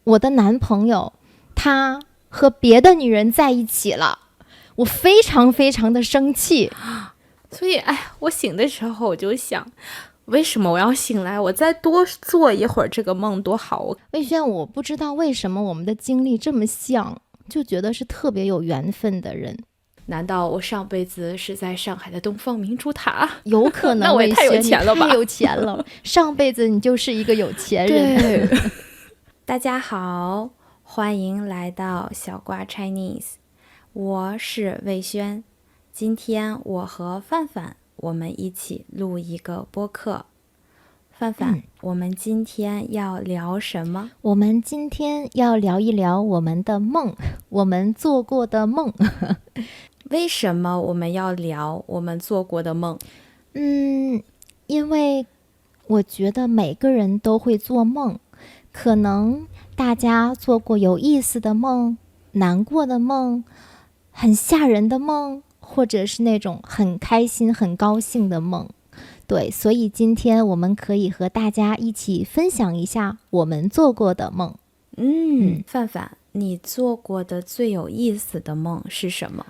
我的男朋友他和别的女人在一起了，我非常非常的生气。所以我醒的时候我就想，为什么我要醒来？我再多做一会儿这个梦多好。魏轩，我不知道为什么我们的经历这么像，就觉得是特别有缘分的人。难道我上辈子是在上海的东方明珠塔？有可能。那我也太有钱了吧。你太有钱了，上辈子你就是一个有钱人。对。大家好，欢迎来到小瓜 Chinese， 我是魏轩。今天我和范范我们一起录一个播客。范范，我们今天要聊什么？我们今天要聊一聊我们的梦，我们做过的梦。为什么我们要聊我们做过的梦？因为我觉得每个人都会做梦，可能大家做过有意思的梦，难过的梦，很吓人的梦，或者是那种很开心很高兴的梦。对，所以今天我们可以和大家一起分享一下我们做过的梦。范范，你做过的最有意思的梦是什么？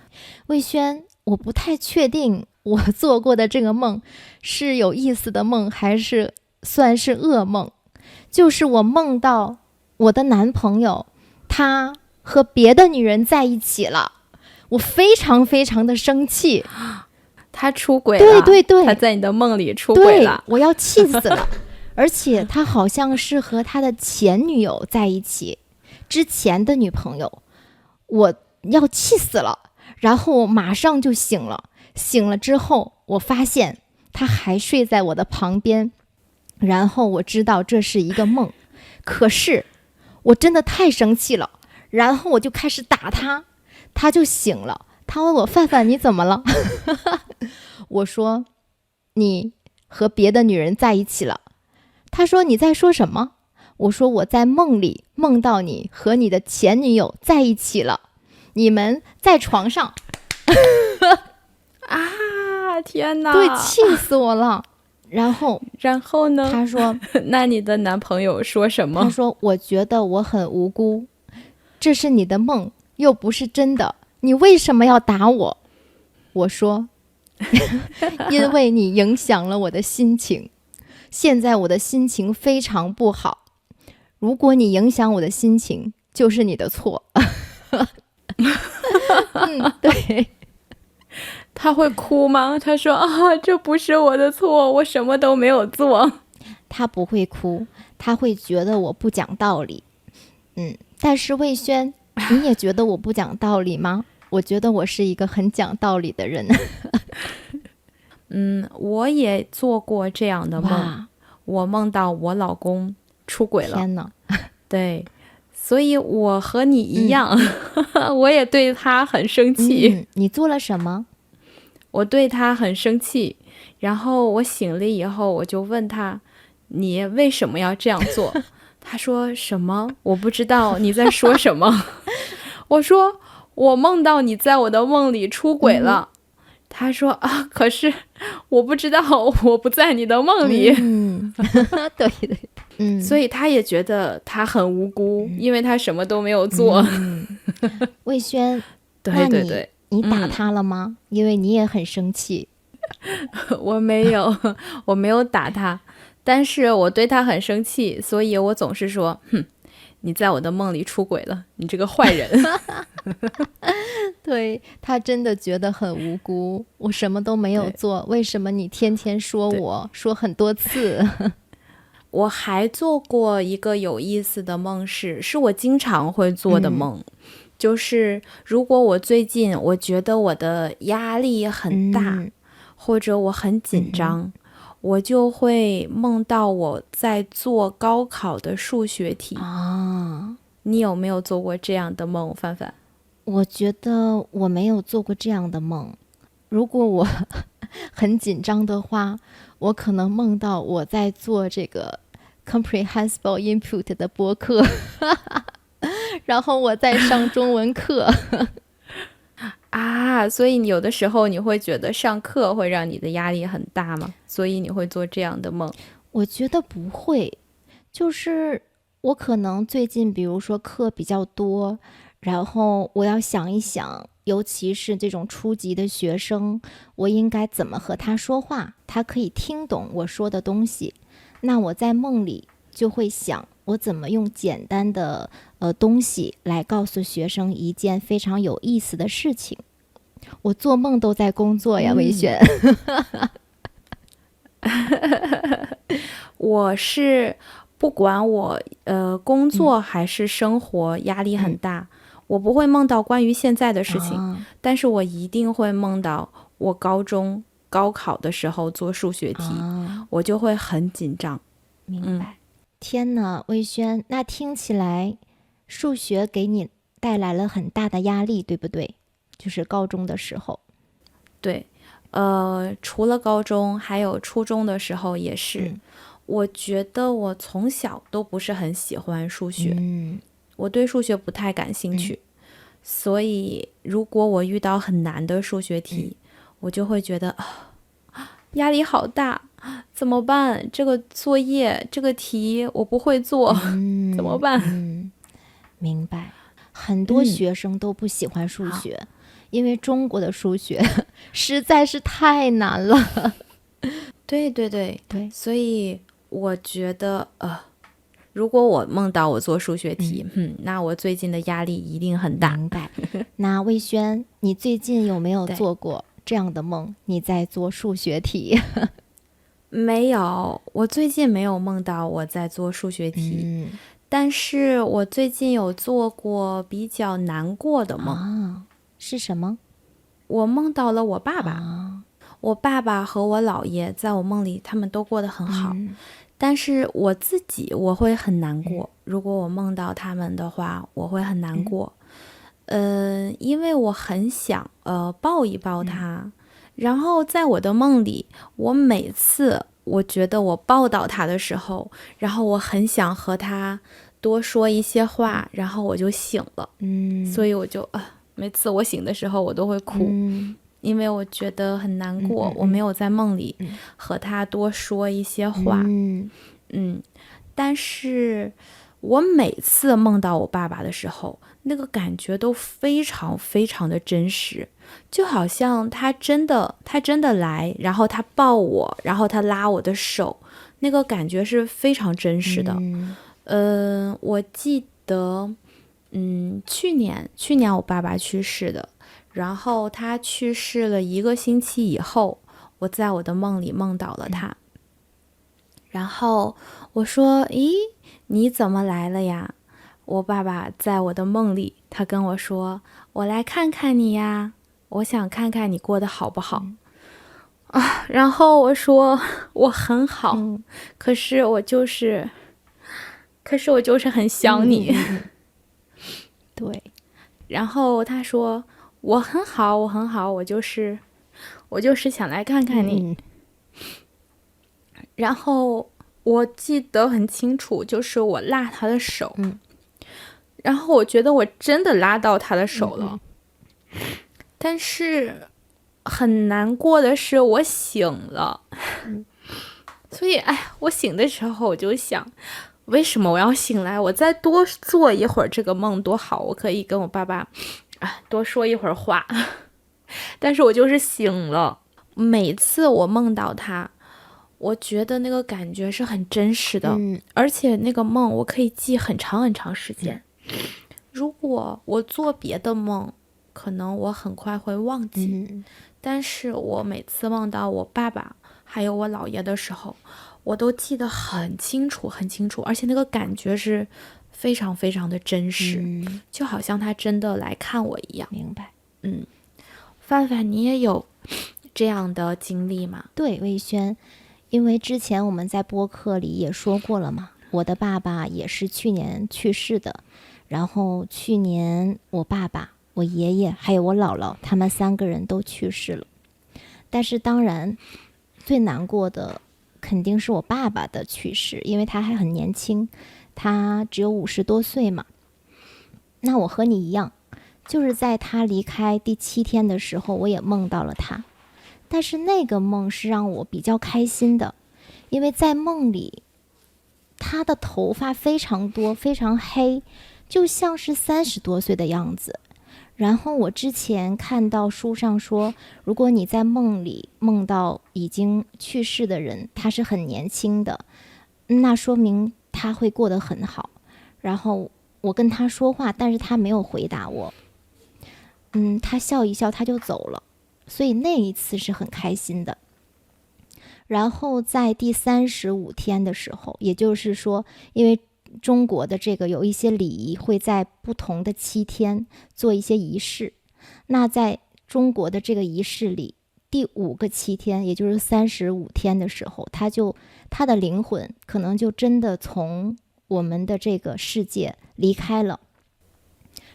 魏轩，我不太确定我做过的这个梦是有意思的梦还是算是噩梦。就是我梦到我的男朋友他和别的女人在一起了，我非常非常的生气。他出轨了。对，他在你的梦里出轨了。对，我要气死了。而且他好像是和他的前女友在一起，之前的女朋友，我要气死了。然后我马上就醒了，醒了之后我发现他还睡在我的旁边，然后我知道这是一个梦。可是我真的太生气了，然后我就开始打他，他就醒了。他问我，范范你怎么了？我说你和别的女人在一起了。他说你在说什么？我说我在梦里梦到你和你的前女友在一起了，你们在床上。天哪！对，气死我了。然后呢？他说那你的男朋友说什么？他说我觉得我很无辜，这是你的梦又不是真的，你为什么要打我？我说因为你影响了我的心情，现在我的心情非常不好，如果你影响我的心情就是你的错。对。他会哭吗？他说这不是我的错，我什么都没有做。他不会哭，他会觉得我不讲道理。但是魏轩，你也觉得我不讲道理吗？我觉得我是一个很讲道理的人。我也做过这样的梦，我梦到我老公出轨了。天哪！对，所以我和你一样，我也对他很生气。你做了什么？我对他很生气，然后我醒了以后，我就问他，你为什么要这样做？他说什么？我不知道你在说什么。我说我梦到你在我的梦里出轨了。他说可是我不知道，我不在你的梦里。对，所以他也觉得他很无辜，因为他什么都没有做。魏轩，对，你打他了吗？因为你也很生气。我没有打他，但是我对他很生气，所以我总是说，你在我的梦里出轨了，你这个坏人。对，他真的觉得很无辜，我什么都没有做，为什么你天天说我，说很多次？我还做过一个有意思的梦，是我经常会做的梦。就是如果我最近我觉得我的压力很大，或者我很紧张，我就会梦到我在做高考的数学题。你有没有做过这样的梦，范范？我觉得我没有做过这样的梦。如果我很紧张的话，我可能梦到我在做这个 comprehensible input 的播客。然后我在上中文课。所以有的时候你会觉得上课会让你的压力很大吗？所以你会做这样的梦？我觉得不会，就是我可能最近比如说课比较多，然后我要想一想，尤其是这种初级的学生，我应该怎么和他说话，他可以听懂我说的东西。那我在梦里就会想，我怎么用简单的东西来告诉学生一件非常有意思的事情。我做梦都在工作呀，魏璇。我是不管我工作还是生活压力很大，我不会梦到关于现在的事情，但是我一定会梦到我高中高考的时候做数学题，我就会很紧张。明白。天哪，魏轩，那听起来数学给你带来了很大的压力，对不对？就是高中的时候。对，除了高中，还有初中的时候也是。我觉得我从小都不是很喜欢数学，我对数学不太感兴趣，所以如果我遇到很难的数学题，我就会觉得压力好大，怎么办？这个作业这个题我不会做，怎么办？明白。很多学生都不喜欢数学，因为中国的数学实在是太难了。对，所以我觉得如果我梦到我做数学题，那我最近的压力一定很大。明白。那魏轩，你最近有没有做过这样的梦？你在做数学题？没有，我最近没有梦到我在做数学题，但是我最近有做过比较难过的梦。是什么？我梦到了我爸爸。我爸爸和我姥爷在我梦里他们都过得很好，但是我自己我会很难过，如果我梦到他们的话我会很难过。因为我很想抱一抱他，然后在我的梦里，我每次我觉得我抱到他的时候，然后我很想和他多说一些话，然后我就醒了。所以我就每次我醒的时候我都会哭，因为我觉得很难过，我没有在梦里和他多说一些话。但是我每次梦到我爸爸的时候，那个感觉都非常非常的真实，就好像他真的来，然后他抱我，然后他拉我的手，那个感觉是非常真实的。我记得去年我爸爸去世的，然后他去世了1个星期以后，我在我的梦里梦到了他。然后我说，咦，你怎么来了呀？我爸爸在我的梦里，他跟我说，我来看看你呀，我想看看你过得好不好。然后我说我很好，可是我就是很想你。对。然后他说我很好，我就是想来看看你。然后我记得很清楚，就是我拉他的手，然后我觉得我真的拉到他的手了，但是很难过的是我醒了。所以我醒的时候我就想，为什么我要醒来？我再多做一会儿这个梦多好，我可以跟我爸爸多说一会儿话。但是我就是醒了。每次我梦到他，我觉得那个感觉是很真实的，而且那个梦我可以记很长很长时间。如果我做别的梦，可能我很快会忘记，但是我每次梦到我爸爸还有我姥爷的时候，我都记得很清楚很清楚，而且那个感觉是非常非常的真实，就好像他真的来看我一样。明白。范范，你也有这样的经历吗？对，魏轩，因为之前我们在播客里也说过了嘛，我的爸爸也是去年去世的，然后去年我爸爸、我爷爷还有我姥姥，他们3个人都去世了。但是当然最难过的肯定是我爸爸的去世，因为他还很年轻，他只有50多岁嘛。那我和你一样，就是在他离开第7天的时候，我也梦到了他。但是那个梦是让我比较开心的，因为在梦里他的头发非常多，非常黑，就像是30多岁的样子。然后我之前看到书上说，如果你在梦里梦到已经去世的人，他是很年轻的，那说明他会过得很好。然后我跟他说话，但是他没有回答我，他笑一笑他就走了，所以那一次是很开心的。然后在第35天的时候，也就是说，因为中国的这个有一些礼仪会在不同的7天做一些仪式，那在中国的这个仪式里，第5个7天，也就是35天的时候，他的灵魂可能就真的从我们的这个世界离开了。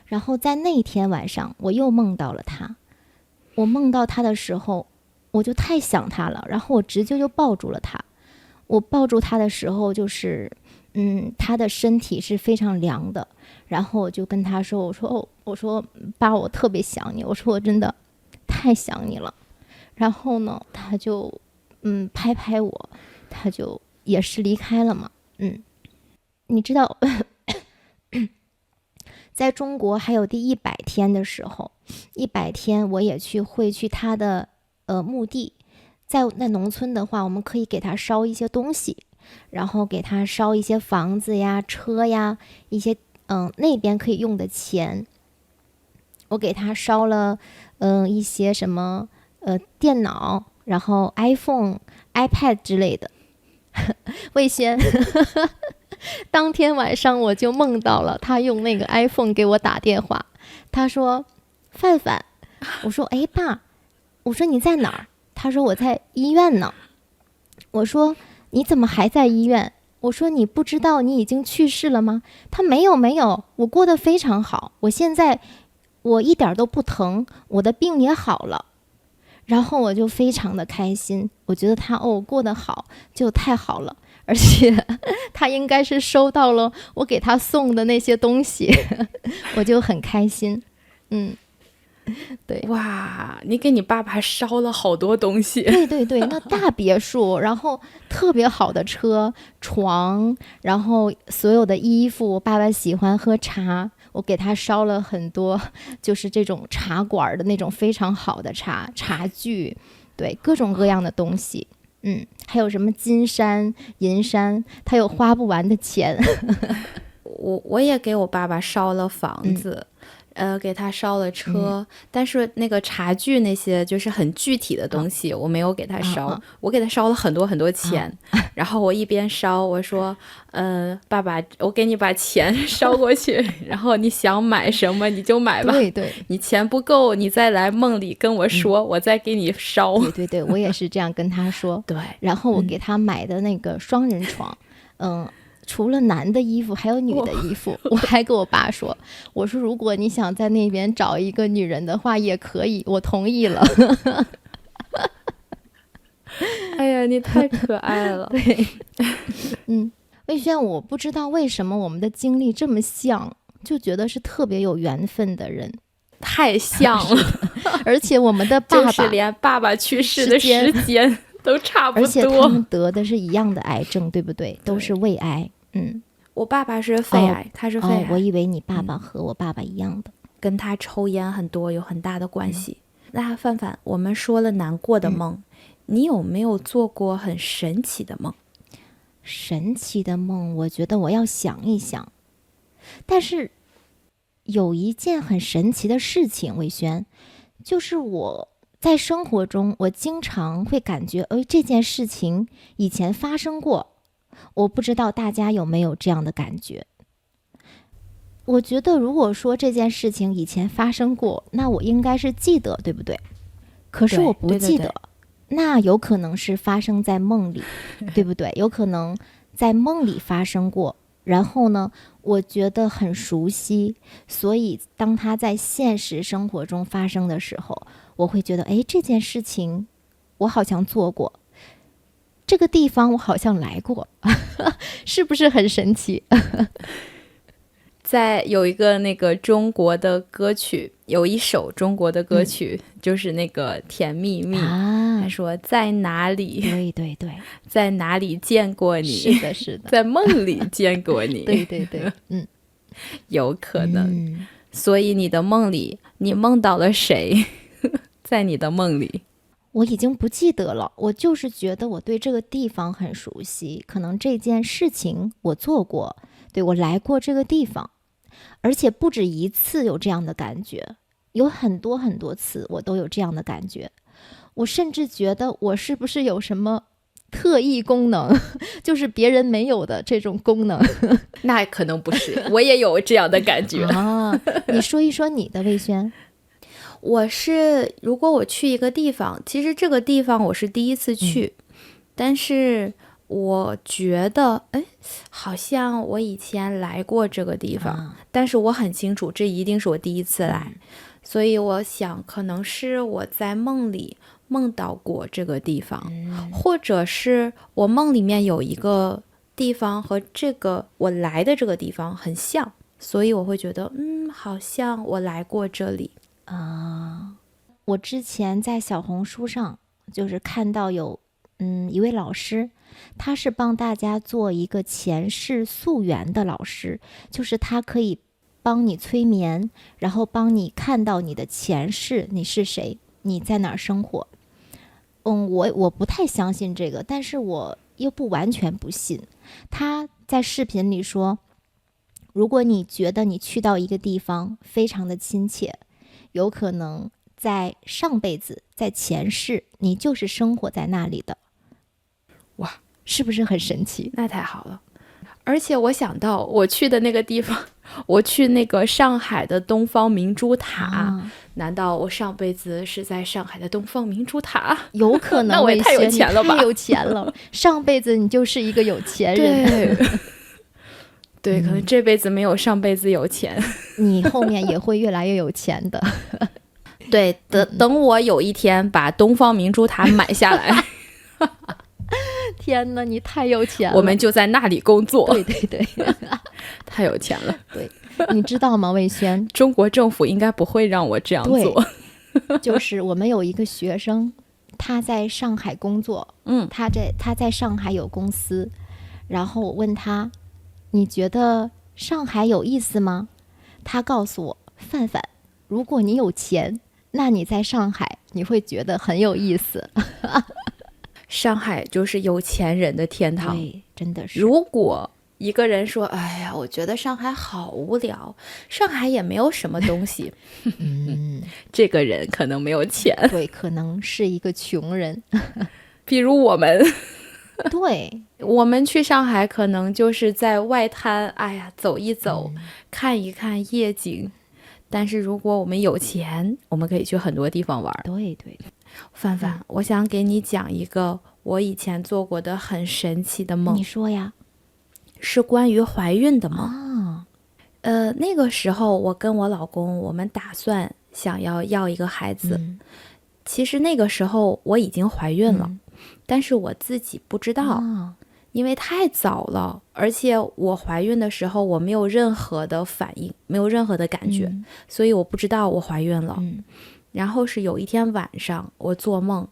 然后在那天晚上，我又梦到了他。我梦到他的时候，我就太想他了，然后我直接就抱住了他。我抱住他的时候，就是他的身体是非常凉的，然后我就跟他说，我说爸，我特别想你，我说我真的太想你了。然后呢，他就拍拍我，他就也是离开了嘛。你知道在中国还有第100天的时候，100天我也会去他的墓地。在农村的话，我们可以给他烧一些东西，然后给他烧一些房子呀、车呀，一些那边可以用的钱。我给他烧了一些什么电脑，然后 iPhone、iPad 之类的。魏轩当天晚上我就梦到了他用那个 iPhone 给我打电话，他说范范，我说哎爸，我说你在哪儿？他说我在医院呢。我说你怎么还在医院？我说你不知道你已经去世了吗？他没有，我过得非常好，我现在我一点都不疼，我的病也好了。然后我就非常的开心，我觉得他过得好就太好了，而且他应该是收到了我给他送的那些东西，我就很开心。对，哇，你给你爸爸烧了好多东西。对，那大别墅，然后特别好的车、床，然后所有的衣服，我爸爸喜欢喝茶，我给他烧了很多，就是这种茶馆的那种非常好的茶具，对，各种各样的东西。还有什么金山、银山，他有花不完的钱。我也给我爸爸烧了房子。给他烧了车，但是那个茶具那些就是很具体的东西，我没有给他烧。我给他烧了很多很多钱，然后我一边烧，我说，爸爸，我给你把钱烧过去，然后你想买什么你就买吧。对，你钱不够，你再来梦里跟我说，我再给你烧。对，我也是这样跟他说。对，然后我给他买的那个双人床，除了男的衣服还有女的衣服，我还跟我爸说，我说如果你想在那边找一个女人的话也可以，我同意了。哎呀，你太可爱了。对，魏轩，我不知道为什么我们的经历这么像，就觉得是特别有缘分的人，太像了。而且我们的爸爸就是连爸爸去世的时间都差不多，而且他们得的是一样的癌症，对不对？都是胃癌。我爸爸是肺癌，他是肺癌。我以为你爸爸和我爸爸一样的，跟他抽烟很多有很大的关系。那范范，我们说了难过的梦，你有没有做过很神奇的梦？神奇的梦，我觉得我要想一想。但是有一件很神奇的事情，魏轩，就是我在生活中，我经常会感觉，这件事情以前发生过。我不知道大家有没有这样的感觉。我觉得如果说这件事情以前发生过，那我应该是记得，对不对？可是我不记得，对，那有可能是发生在梦里，对不对？有可能在梦里发生过，然后呢，我觉得很熟悉，所以当它在现实生活中发生的时候，我会觉得，这件事情我好像做过，这个地方我好像来过，是不是很神奇？在有一个那个中国的歌曲，有一首中国的歌曲，就是那个甜蜜蜜，他说在哪里，对对对，在哪里见过你，是的是的，在梦里见过你，对对对，有可能，所以你的梦里你梦到了谁？在你的梦里，我已经不记得了，我就是觉得我对这个地方很熟悉，可能这件事情我做过，对，我来过这个地方，而且不止一次有这样的感觉，有很多很多次我都有这样的感觉。我甚至觉得我是不是有什么特异功能，就是别人没有的这种功能。那可能不是，我也有这样的感觉啊。你说一说你的，魏轩。我是如果我去一个地方，其实这个地方我是第一次去，但是我觉得好像我以前来过这个地方，但是我很清楚这一定是我第一次来，所以我想可能是我在梦里梦到过这个地方，或者是我梦里面有一个地方和这个我来的这个地方很像，所以我会觉得好像我来过这里。我之前在小红书上就是看到有一位老师，他是帮大家做一个前世溯源的老师，就是他可以帮你催眠，然后帮你看到你的前世，你是谁，你在哪儿生活。我不太相信这个，但是我又不完全不信。他在视频里说，如果你觉得你去到一个地方非常的亲切，有可能在上辈子，在前世，你就是生活在那里的。哇，是不是很神奇？那太好了。而且我想到我去的那个地方，我去那个上海的东方明珠塔，难道我上辈子是在上海的东方明珠塔？有可能。那我也太有钱了吧，太有钱了，上辈子你就是一个有钱人。对，可能这辈子没有上辈子有钱，你后面也会越来越有钱的。对，等我有一天把东方明珠塔买下来，天哪，你太有钱了，我们就在那里工作。对对对，太有钱了。对，你知道吗，魏轩？中国政府应该不会让我这样做。就是我们有一个学生，他在上海工作，他在上海有公司，然后我问他，你觉得上海有意思吗？他告诉我，范范，如果你有钱，那你在上海你会觉得很有意思。上海就是有钱人的天堂。对，真的是。如果一个人说，哎呀，我觉得上海好无聊，上海也没有什么东西，这个人可能没有钱。对，可能是一个穷人。比如我们。对，我们去上海可能就是在外滩，哎呀，走一走，看一看夜景。但是如果我们有钱，我们可以去很多地方玩。对对对。范范，我想给你讲一个我以前做过的很神奇的梦。你说呀。是关于怀孕的梦。那个时候我跟我老公，我们打算想要一个孩子。其实那个时候我已经怀孕了。但是我自己不知道，因为太早了，而且我怀孕的时候我没有任何的反应，没有任何的感觉，所以我不知道我怀孕了。然后是有一天晚上我做梦，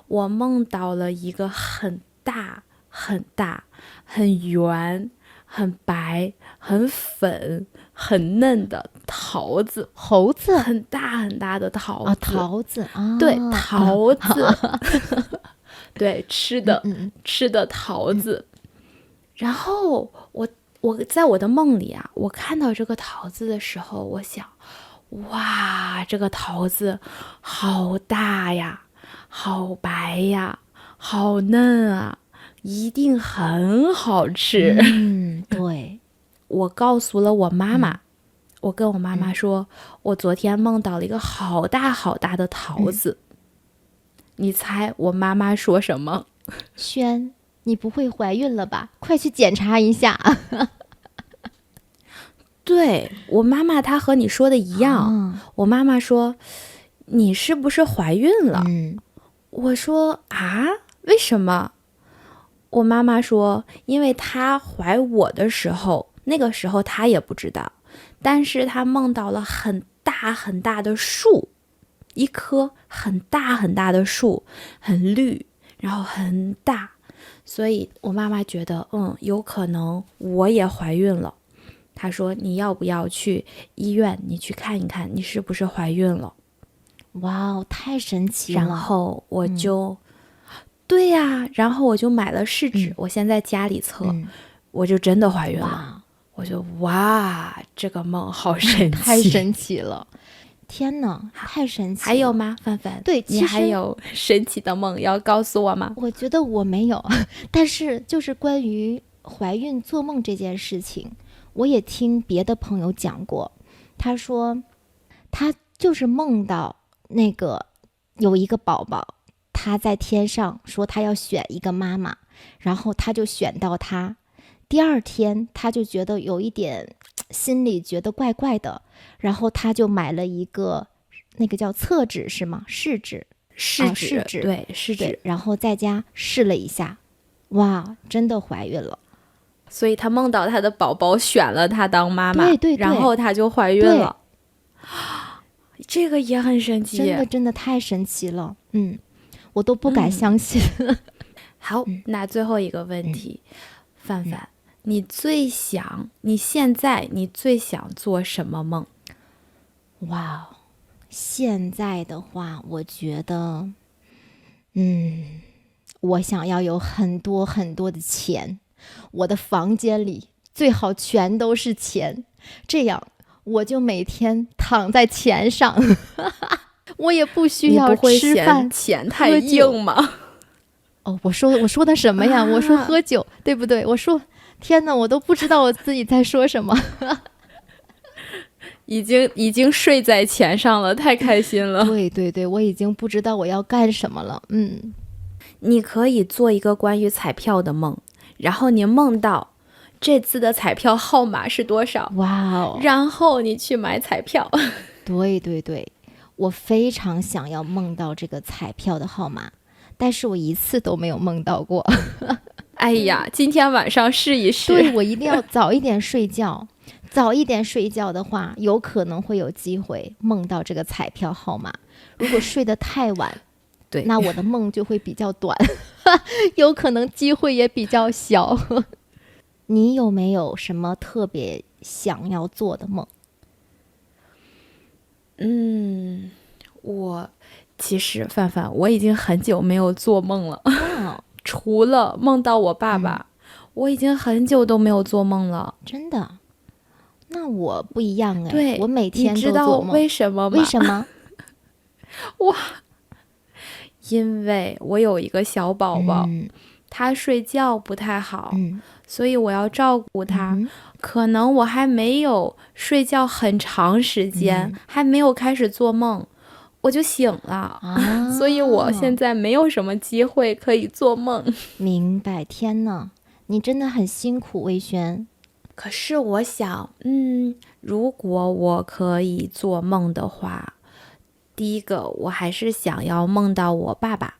我梦到了一个很大很大很圆很白很粉很嫩的桃子。猴子？很大很大的桃子。桃子啊。对，桃子。对，吃的桃子。然后我在我的梦里啊，我看到这个桃子的时候，我想，哇，这个桃子好大呀，好白呀，好嫩啊，一定很好吃。对。我告诉了我妈妈，我跟我妈妈说，我昨天梦到了一个好大好大的桃子。你猜我妈妈说什么？轩，你不会怀孕了吧？快去检查一下。对，我妈妈她和你说的一样。我妈妈说，你是不是怀孕了？我说啊，为什么？我妈妈说，因为她怀我的时候，那个时候她也不知道，但是他梦到了很大很大的树，一棵很大很大的树，很绿，然后很大，所以我妈妈觉得有可能我也怀孕了。她说你要不要去医院，你去看一看你是不是怀孕了。哇哦，太神奇了。然后我就对呀，然后我就买了试纸，我先在家里测，我就真的怀孕了。我就哇，这个梦好神奇，太神奇了。天哪，太神奇了。还有吗，范范？对，你还有神奇的梦要告诉我吗？我觉得我没有，但是就是关于怀孕做梦这件事情，我也听别的朋友讲过。他说他就是梦到那个有一个宝宝，他在天上说他要选一个妈妈，然后他就选到他。第二天他就觉得有一点心里觉得怪怪的，然后他就买了一个那个叫厕纸是吗？试纸，试纸，对，试纸，然后在家试了一下，哇，真的怀孕了。所以他梦到他的宝宝选了他当妈妈，对，然后他就怀孕了。这个也很神奇，真的太神奇了。我都不敢相信。好，那最后一个问题，范范，你现在最想做什么梦？哇，现在的话，我觉得，我想要有很多很多的钱，我的房间里最好全都是钱，这样我就每天躺在钱上，我也不需要吃饭。钱太硬吗？哦，我说的什么呀？我说喝酒，对不对？我说，天哪，我都不知道我自己在说什么。已经睡在钱上了，太开心了。对，我已经不知道我要干什么了。你可以做一个关于彩票的梦，然后你梦到这次的彩票号码是多少？哇哦！然后你去买彩票。对，我非常想要梦到这个彩票的号码，但是我一次都没有梦到过。哎呀，今天晚上试一试。对，我一定要早一点睡觉。早一点睡觉的话，有可能会有机会梦到这个彩票号码。如果睡得太晚，对，那我的梦就会比较短，有可能机会也比较小。你有没有什么特别想要做的梦？我其实范范，我已经很久没有做梦了。除了梦到我爸爸，我已经很久都没有做梦了。真的？那我不一样哎，对，我每天都做梦。你知道为什么吗？为什么？哇，因为我有一个小宝宝，他睡觉不太好，所以我要照顾他。可能我还没有睡觉很长时间，还没有开始做梦，我就醒了。所以我现在没有什么机会可以做梦。明白。天哪，你真的很辛苦，魏轩。可是我想，如果我可以做梦的话，第一个我还是想要梦到我爸爸。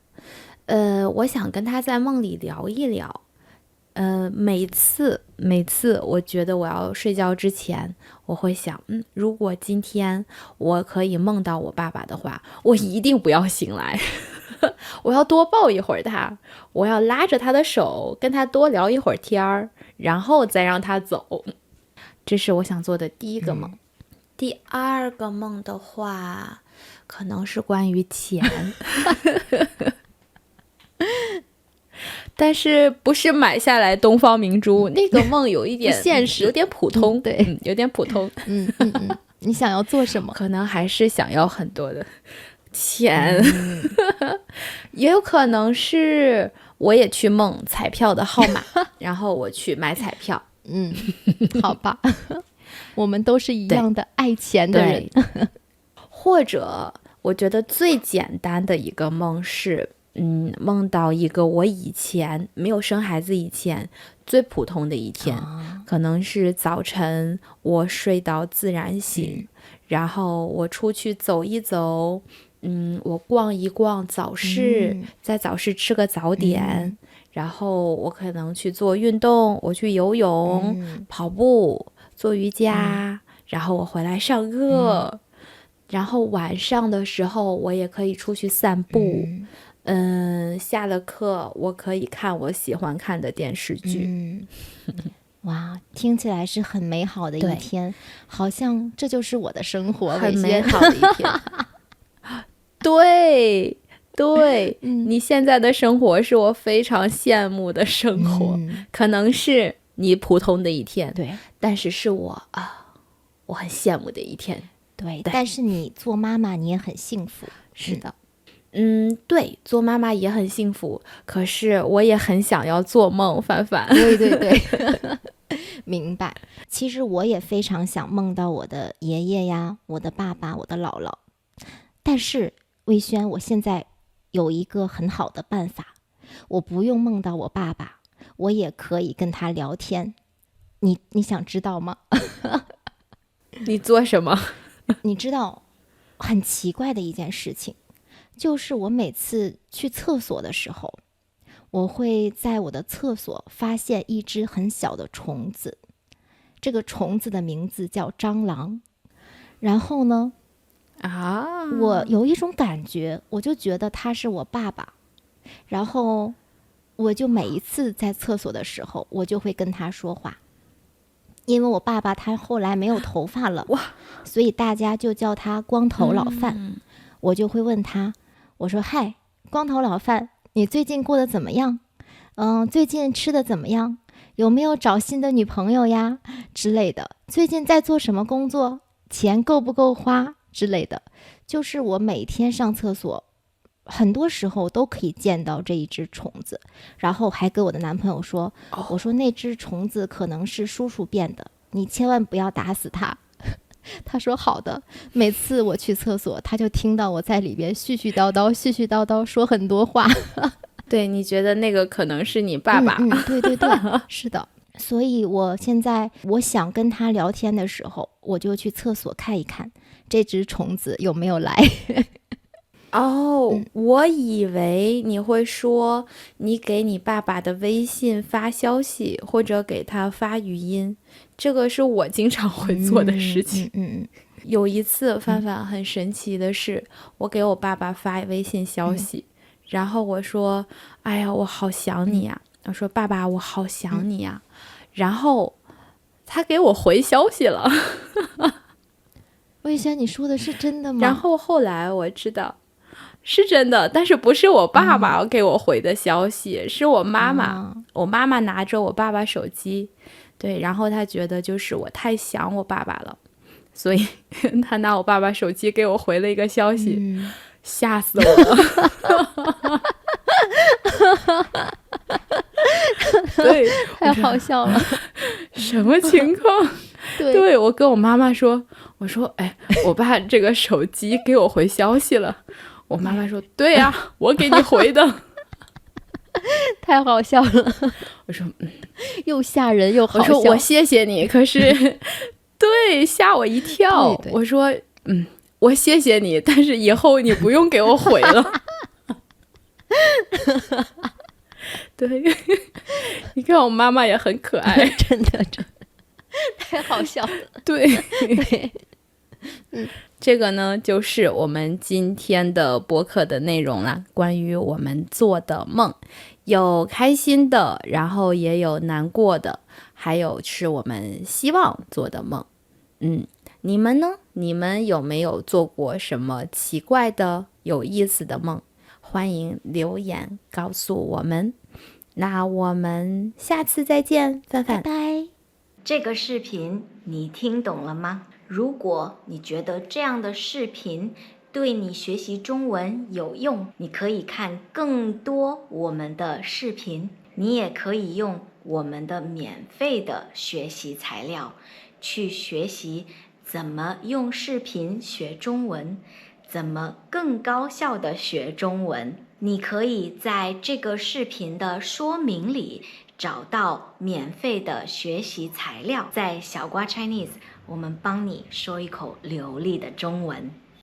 我想跟他在梦里聊一聊。每次我觉得我要睡觉之前，我会想，如果今天我可以梦到我爸爸的话，我一定不要醒来。我要多抱一会儿他，我要拉着他的手，跟他多聊一会儿天儿，然后再让他走。这是我想做的第一个梦。第二个梦的话，可能是关于钱。但是不是买下来东方明珠那个梦有一点现实，有点普通。对，有点普通。你想要做什么？可能还是想要很多的钱。也有可能是我也去梦彩票的号码，然后我去买彩票。好吧。我们都是一样的爱钱的人。或者我觉得最简单的一个梦是梦到一个我以前没有生孩子以前最普通的一天，可能是早晨我睡到自然醒，然后我出去走一走，我逛一逛早市，在早市吃个早点，然后我可能去做运动，我去游泳，跑步，做瑜伽，然后我回来上课，然后晚上的时候我也可以出去散步，下了课我可以看我喜欢看的电视剧。哇，听起来是很美好的一天，好像这就是我的生活，很美好的一天。对对，你现在的生活是我非常羡慕的生活，可能是你普通的一天，对，但是是我很羡慕的一天。对，但是你做妈妈你也很幸福。是的，对，做妈妈也很幸福，可是我也很想要做梦，凡凡。对对对。明白。其实我也非常想梦到我的爷爷呀，我的爸爸，我的姥姥。但是魏轩，我现在有一个很好的办法，我不用梦到我爸爸，我也可以跟他聊天。你想知道吗？你做什么？你知道很奇怪的一件事情，就是我每次去厕所的时候，我会在我的厕所发现一只很小的虫子，这个虫子的名字叫蟑螂。然后呢，我有一种感觉，我就觉得他是我爸爸。然后我就每一次在厕所的时候，我就会跟他说话。因为我爸爸他后来没有头发了，所以大家就叫他光头老范。我就会问他，我说：“嗨，光头老范，你最近过得怎么样？最近吃的怎么样？有没有找新的女朋友呀？之类的。最近在做什么工作？钱够不够花？之类的。”就是我每天上厕所，很多时候都可以见到这一只虫子，然后还跟我的男朋友说，我说那只虫子可能是叔叔变的，你千万不要打死它。他说好的。每次我去厕所，他就听到我在里边絮絮叨叨说很多话。对，你觉得那个可能是你爸爸？对对对，是的。所以我现在我想跟他聊天的时候，我就去厕所看一看这只虫子有没有来。我以为你会说你给你爸爸的微信发消息，或者给他发语音，这个是我经常会做的事情。有一次范范很神奇的是，我给我爸爸发微信消息，然后我说：“哎呀，我好想你呀！”我说：“爸爸，我好想你呀！”然后他给我回消息了。魏轩，你说的是真的吗？然后后来我知道是真的，但是不是我爸爸给我回的消息，是我妈妈。我妈妈拿着我爸爸手机，对，然后她觉得就是我太想我爸爸了，所以她拿我爸爸手机给我回了一个消息，吓死我了。对，太好笑了。什么情况？对，我跟我妈妈说，我说，哎，我爸这个手机给我回消息了。我妈妈说，对呀，我给你回的。太好笑了。我说，又吓人又好笑。我说我谢谢你，可是，对，吓我一跳。对我说，我谢谢你，但是以后你不用给我回了。对，你看我妈妈也很可爱。真的太好笑了。对。这个呢就是我们今天的播客的内容啦，关于我们做的梦，有开心的，然后也有难过的，还有是我们希望做的梦。你们呢？你们有没有做过什么奇怪的有意思的梦？欢迎留言告诉我们。那我们下次再见，范范，拜拜。这个视频你听懂了吗？如果你觉得这样的视频对你学习中文有用，你可以看更多我们的视频，你也可以用我们的免费的学习材料去学习怎么用视频学中文，怎么更高效的学中文。你可以在这个视频的说明里找到免费的学习材料，在小瓜 Chinese，我们帮你说一口流利的中文。